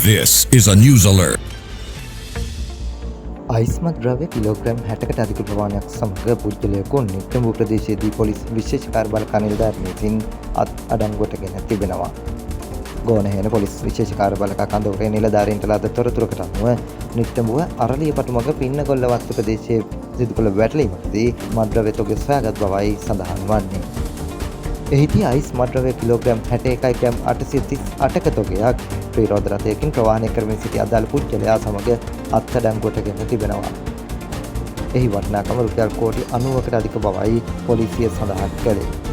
This is a news alert. අයිස්මත් ද්‍රව්‍ය kilogram 60කට අධික ප්‍රමාණයක් සමග පුද්ගලයෙකු නිට්ටඹුව ප්‍රදේශයේදී පොලිස් විශේෂ කාර්යබලක නිලධාරීන් විසින් අත්අඩංගුවටගෙන තිබෙනවා. ගෝනහේන පොලිස් විශේෂ කාර්යබලක කඳවුරේ නිලධාරීන්ට ලද තොරතුරකට අනුව නිට්ටඹුව අරලියපටු මග පින්නගොල්ල වත්ත ප්‍රදේශයේ සිදු කළ වැටලීමකදී මත්ද්‍රව්‍ය තොග සොයාගත් බවයි සඳහන් වන්නේ. එහිදී අයිස් මත්ද්‍රව්‍ය කිලෝග්‍රෑම් 61 ග්‍රෑම් 838ක තොගයක් ප්‍රතිරෝධ රථයකින් ප්‍රවාහනය කරමින් සිටි අදාළ පුද්ගලයා සමග අත්අඩංගුවටගෙන තිබෙනවා. එහි වටිනාකම රුපියල් කෝටි 90කට අධික බවයි පොලිසිය සඳහන් කළේ.